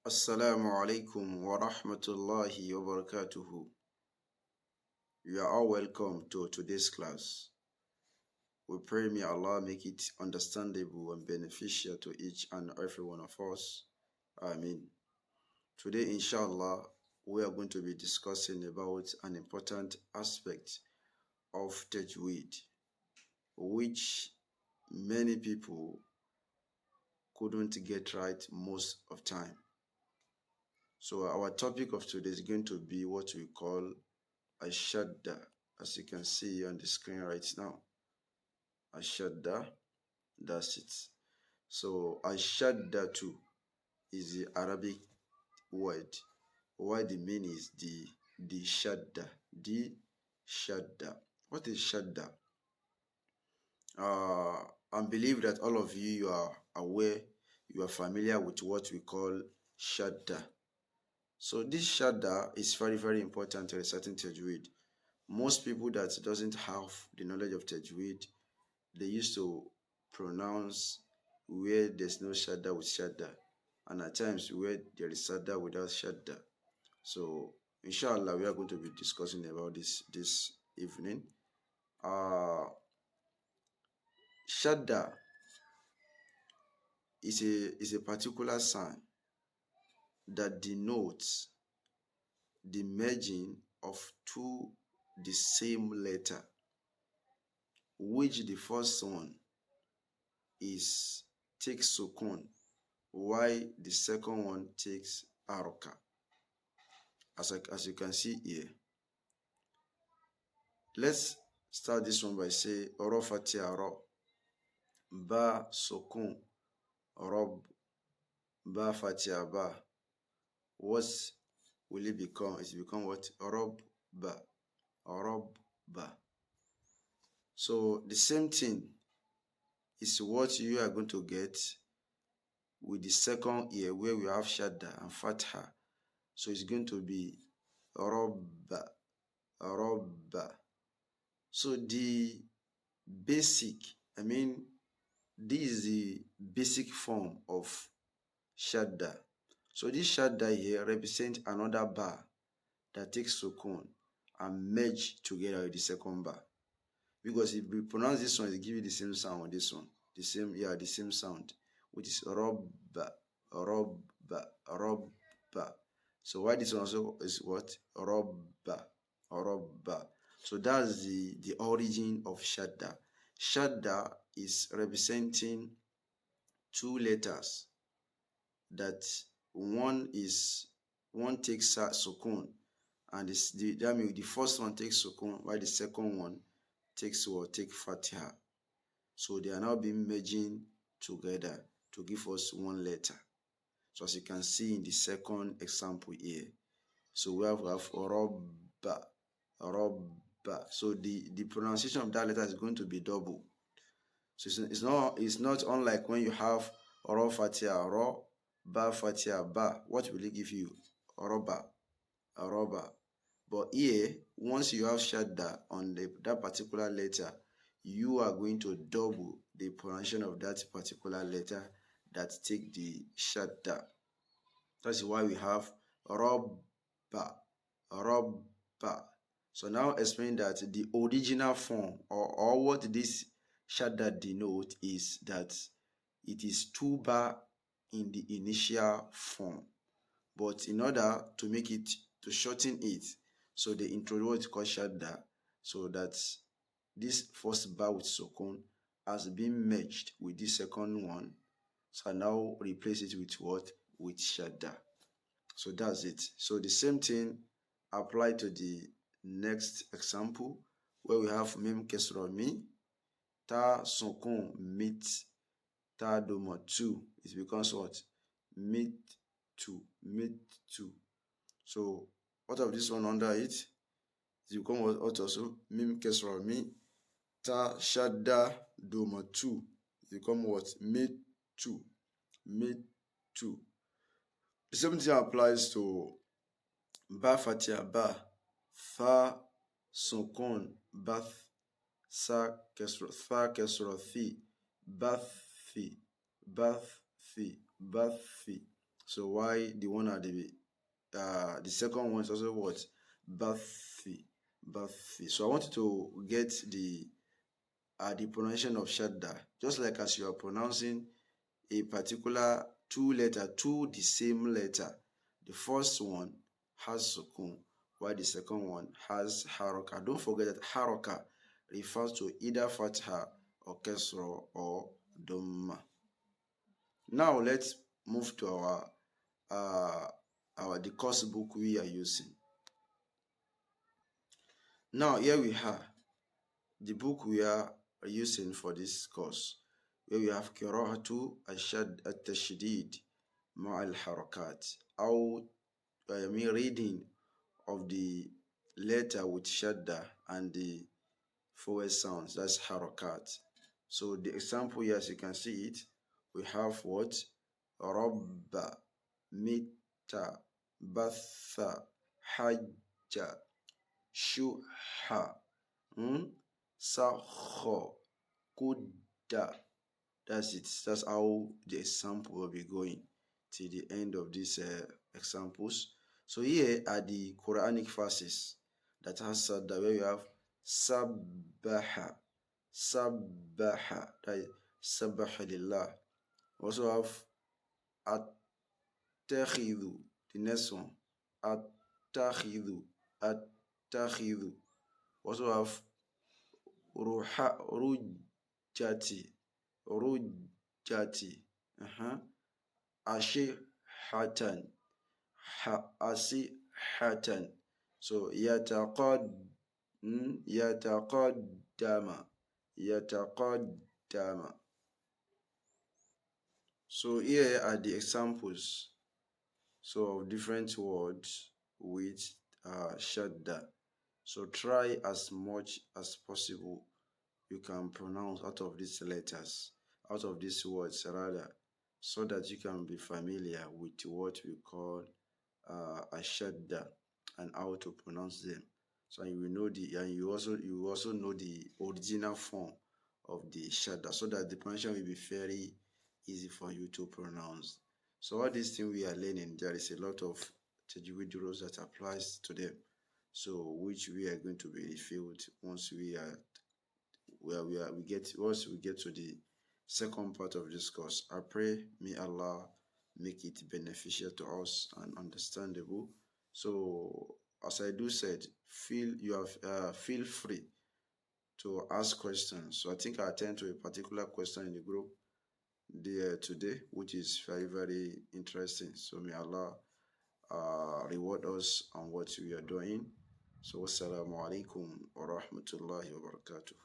Assalamu alaikum wa rahmatullahi wa barakatuhu. You are all welcome to today's class. We pray may Allah make it understandable and beneficial to each and every one of us. Ameen. Today, inshallah, we are going to be discussing about an important aspect of Tajweed, which many people couldn't get right most of time. So our topic of today is going to be what we call Ashadda, as you can see on the screen right now. Ashadda, that's it. So Ashaddatu is the Arabic word. What the meaning is the shadda. The shadda. What is shadda? I believe that all of you are aware, you are familiar with what we call shadda. So this shadda is very, very important to reciting Tajweed. Most people that doesn't have the knowledge of Tajweed, they used to pronounce where there's no shadda with shadda, and at times where there is shadda without shadda. So inshallah we are going to be discussing about this evening. Shadda is a particular sign that denotes the merging of two the same letter, which the first one takes sukun, while the second one takes araka. As you can see here. Let's start this one by saying ro fatia ro, ba sukun, rob, ba fatia ba. What will it become? It become what? Rob ba. So the same thing is what you are going to get with the second ear where we have shadda and fatha. So it's going to be robba. So the basic, this is the basic form of shadda. So this shadda here represents another bar that takes sukun and merge together with the second bar. Because if we pronounce this one, it gives you the same sound with this one. The same sound, which is robba. So why this one also is what? Robba. So that's the origin of shadda. Shadda is representing two letters that one takes sukun, and that means the first one takes sukun while the second one takes fatha. So they are now being merging together to give us one letter. So as you can see in the second example here, so we have robba. So the pronunciation of that letter is going to be double. So it's not unlike when you have ro fatia ro, ba fatia ba. What will it give you? Roba. But here, once you have shadda on that particular letter, you are going to double the pronunciation of that particular letter that take the shadda. That's why we have robba. So now explain that the original form or what this shadda denote is that it is two bar in the initial form, but in order to make it, to shorten it, so they introduce what is called shadda, so that this first bar with sukun has been merged with the second one, so now replace it with what? With shadda. So that's it. So the same thing apply to the next example where we have mim kesra mi, ta sukun mit, ta doma 2. It becomes what? Mit 2. So what of this one under it? It becomes what also? Mim kesra mi, ta shadda doma 2. It becomes what? Mit 2. The same thing applies to ba fatia ba, fa sukun bath, sa kesra thi, bathi. So why the one at the second one is also what? Bathi. Bathi. So I want you to get the pronunciation of shadda, just like as you are pronouncing a particular two the same letter. The first one has sukun, while the second one has haraka. Don't forget that haraka refers to either fatha or kesra or dhamma. Now let's move to the course book we are using. Now here we have the book we are using for this course, where we have qira'atu at-tashdid ma al-harakat, reading of the letter with shadda and the vowel sounds, that's harakat. So the example here, as you can see it, we have what? Rabba, mita, batha, hajja, shuha, sakho, kudda. That's it. That's how the example will be going till the end of these examples. So here are the Quranic verses that has sadda, where you have sabbaha, sabbaha, that is sabbaha lillah. Also have attakhidhu, the next one, attakhidhu, attakhidhu. Also have rujati, rujati, ashihatan, asihatan. So yataqaddama, yataqaddama. So here are the examples, so of different words with shadda. So try as much as possible you can pronounce out of these letters, out of these words rather, so that you can be familiar with what we call a shadda and how to pronounce them. So you will know you also know the original form of the shadda, so that the pronunciation will be very easy for you to pronounce. So all these things we are learning, there is a lot of tajweed rules that applies to them, so which we are going to be revealed once once we get to the second part of this course. I pray may Allah make it beneficial to us and understandable. So as I do said, feel free to ask questions. So I think I attend to a particular question in the group there today, which is very, very interesting. So may Allah reward us on what we are doing. So wassalamu alaikum wa rahmatullahi wa barakatuh.